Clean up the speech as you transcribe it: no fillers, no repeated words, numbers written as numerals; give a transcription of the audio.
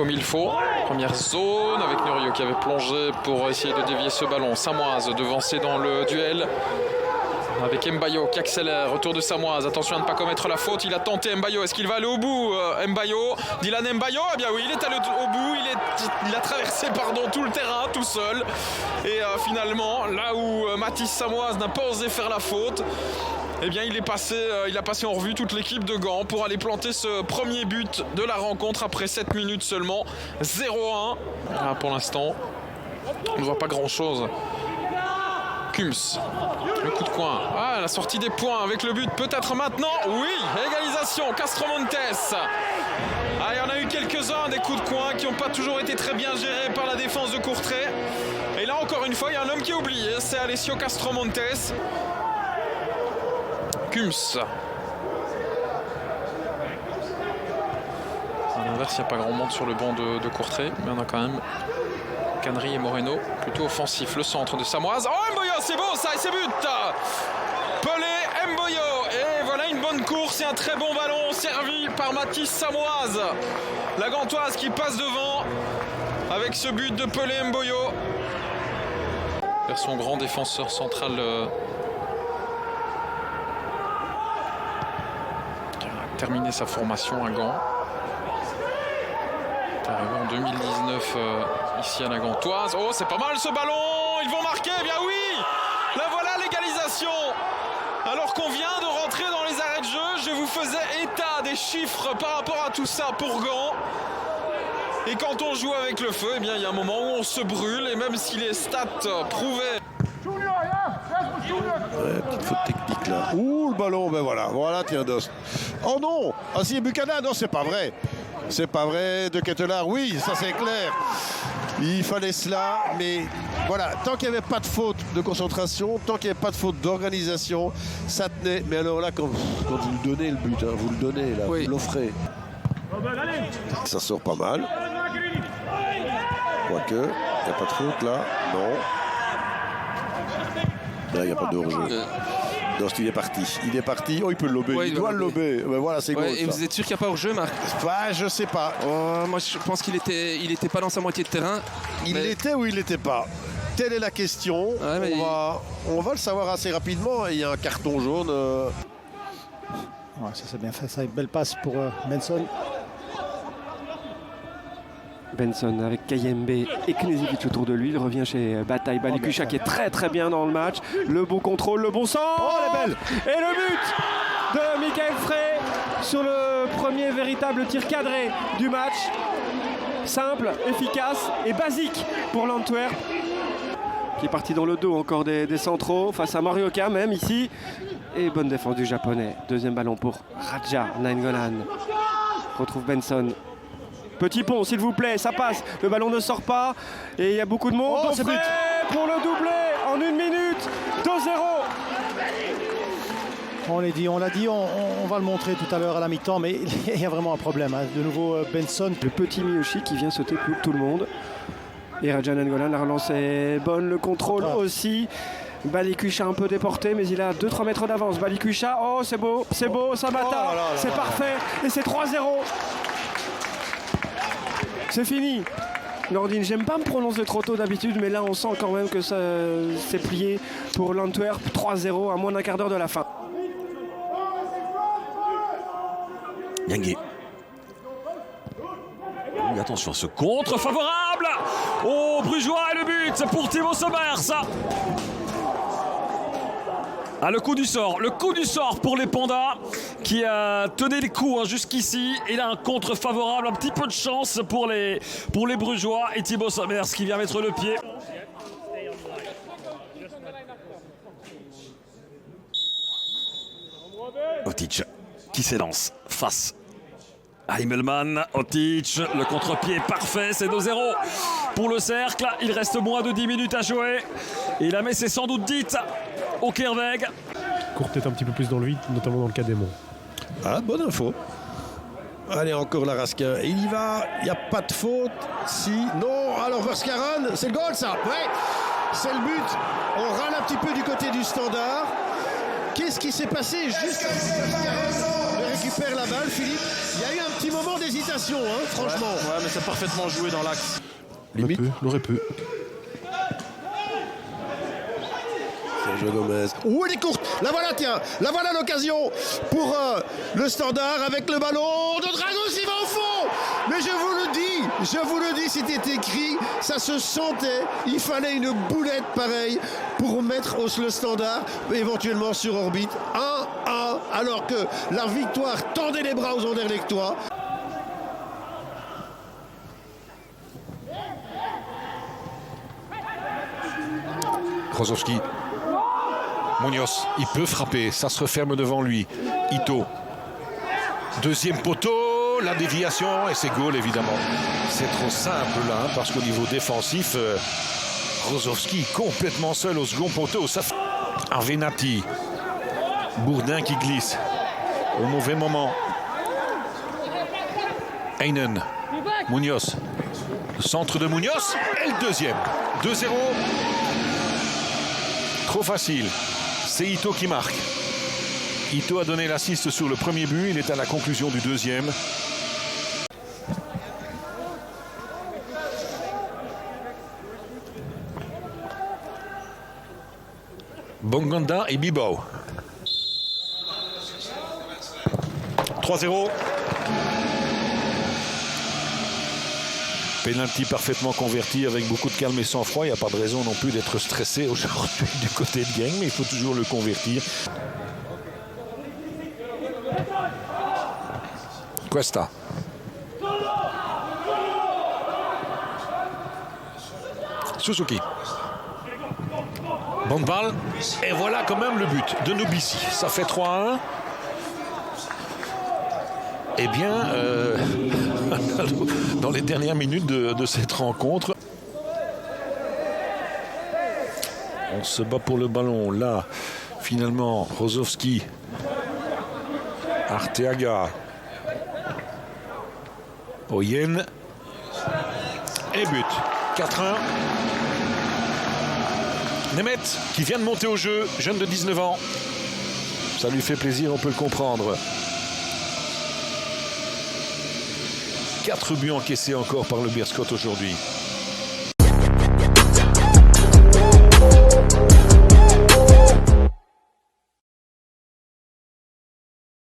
comme il faut. Première zone avec Nurio qui avait plongé pour essayer de dévier ce ballon. Samoise devancé dans le duel avec Mbayo qui accélère. Retour de Samoise. Attention à ne pas commettre la faute. Il a tenté Mbayo. Est-ce qu'il va aller au bout? Mbayo, Dylan Mbayo. Eh bien oui, il est allé au bout. Il a traversé tout le terrain tout seul. Et finalement, là où Mathis Samoise n'a pas osé faire la faute, eh bien il a passé en revue toute l'équipe de Gand pour aller planter ce premier but de la rencontre après 7 minutes seulement. 0-1. Ah, pour l'instant, on ne voit pas grand-chose. Kums, le coup de coin. Ah, la sortie des points avec le but peut-être maintenant. Oui, égalisation, Castromontes. Ah, il y en a eu quelques-uns des coups de coin qui n'ont pas toujours été très bien gérés par la défense de Courtrai. Et là encore une fois, il y a un homme qui est oublié, c'est Alessio Castromontes. Kums. À l'inverse, il n'y a pas grand monde sur le banc de Courtrai, mais on a quand même Canry et Moreno, plutôt offensif. Le centre de Samoise. Oh, Mboyo, c'est beau ça, et c'est but. Pelé, Mboyo. Et voilà une bonne course et un très bon ballon servi par Mathis Samoise. La Gantoise qui passe devant avec ce but de Pelé Mboyo. Vers son grand défenseur central qui a terminé sa formation à Gand. Arrivé en 2019 ici à la Gantoise. Oh, c'est pas mal ce ballon. Ils vont marquer. Eh bien oui, là voilà l'égalisation. Alors qu'on vient de rentrer dans les arrêts de jeu, je vous faisais état des chiffres par rapport à tout ça pour Gand. Et quand on joue avec le feu, eh bien il y a un moment où on se brûle. Et même si les stats prouvaient... Ouais, petite faute technique là. Ouh, le ballon, ben voilà, tiens, Dost. Oh non, ah si, Buchanan, non, c'est pas vrai. C'est pas vrai, De Ketelaar, oui, ça c'est clair. Il fallait cela, mais voilà, tant qu'il n'y avait pas de faute de concentration, tant qu'il n'y avait pas de faute d'organisation, ça tenait. Mais alors là, quand vous le donnez le but, hein, vous le donnez, là, oui. Vous l'offrez. Ça sort pas mal. Quoique, il n'y a pas de faute là, non. Là, il n'y a pas de hors-jeu. Dost, il est parti. Oh, il peut le lober. Ouais, il doit le lober. Ben voilà, c'est goal. Et vous êtes sûr qu'il n'y a pas hors-jeu, Marc? Bah, je sais pas. Moi, je pense qu'il était pas dans sa moitié de terrain. Il l'était ou il l'était pas? Telle est la question. Ouais, on va le savoir assez rapidement. Il y a un carton jaune. Ouais, ça c'est bien fait. Ça, une belle passe pour Benson. Benson avec Kayembe et Knežević autour de lui. Il revient chez Bataille. Balikuša qui est très très bien dans le match. Le beau contrôle, le bon centre. Oh, elle est belle. Et le but de Michael Frey sur le premier véritable tir cadré du match. Simple, efficace et basique pour l'Antwerp. Qui est parti dans le dos encore des centraux face à Morioka même ici. Et bonne défense du japonais. Deuxième ballon pour Radja Nainggolan. Retrouve Benson. Petit pont, s'il vous plaît, ça passe. Le ballon ne sort pas. Et il y a beaucoup de monde. Oh, c'est but pour le doublé en 1 minute. 2-0. On l'a dit, on va le montrer tout à l'heure à la mi-temps, mais il y a vraiment un problème. Hein. De nouveau, Benson. Le petit Miyoshi qui vient sauter plus que tout le monde. Et Radja Nainggolan, la relance est bonne. Le contrôle aussi. Balikuša un peu déporté, mais il a 2-3 mètres d'avance. Balikuša, oh c'est beau, Samata, c'est parfait. Et c'est 3-0. C'est fini. Nordine, j'aime pas me prononcer trop tôt d'habitude, mais là on sent quand même que ça s'est plié pour l'Antwerp. 3-0 à moins d'un quart d'heure de la fin. Niangué. Attention, ce contre favorable. Oh, Brugeois et le but pour Timo Somers. Ah, le coup du sort pour les Pandas qui tenaient les coups jusqu'ici. Et là, un contre favorable, un petit peu de chance pour les Brugeois. Et Timo Somers qui vient mettre le pied. Otic qui s'élance face à Himmelmann. Otic, le contre-pied parfait, c'est 2-0 pour le cercle. Il reste moins de 10 minutes à jouer. Et la messe est sans doute dite au Kerweg. Court peut-être un petit peu plus dans le vide, notamment dans le cas des monts. Ah, bonne info. Allez, encore la Raskin. Il y va, il n'y a pas de faute. Si, non, alors Verskaran, c'est le goal ça. Ouais, c'est le but. On râle un petit peu du côté du Standard. Qu'est-ce qui s'est passé juste il perd la balle, Philippe. Il y a eu un petit moment d'hésitation, hein, franchement. Ouais, mais c'est parfaitement joué dans l'axe. Limite. L'aurait pu. Sergio Gomez. Ouh, elle est courte. La voilà, tiens. La voilà l'occasion pour le Standard avec le ballon de Dragos. Il va au fond. Mais je vous le dis, c'était écrit. Ça se sentait. Il fallait une boulette pareille pour mettre le Standard éventuellement sur orbite. 1-1. Alors que la victoire tendait les bras aux Anderlechtois. Rozovski. Munoz, il peut frapper, ça se referme devant lui. Ito. Deuxième poteau, la déviation et c'est goal évidemment. C'est trop simple là, hein, parce qu'au niveau défensif, Rozovski complètement seul au second poteau. Arvenati. Bourdin qui glisse au mauvais moment. Heinen. Munoz. Le centre de Munoz et le deuxième. 2-0. Trop facile. C'est Ito qui marque. Ito a donné l'assist sur le premier but. Il est à la conclusion du deuxième. Bonganda et Bibao. 3-0. Penalty parfaitement converti avec beaucoup de calme et sang-froid. Il n'y a pas de raison non plus d'être stressé aujourd'hui du côté de Genk, mais il faut toujours le convertir. Cuesta. Suzuki. Bonne balle. Et voilà quand même le but de Nobici. Ça fait 3-1. Eh bien, dans les dernières minutes de cette rencontre, on se bat pour le ballon. Là, finalement, Rozovski, Arteaga, Oyen et but. 4-1. Nemeth qui vient de monter au jeu, jeune de 19 ans. Ça lui fait plaisir, on peut le comprendre. 4 buts encaissés encore par le Beerschot aujourd'hui.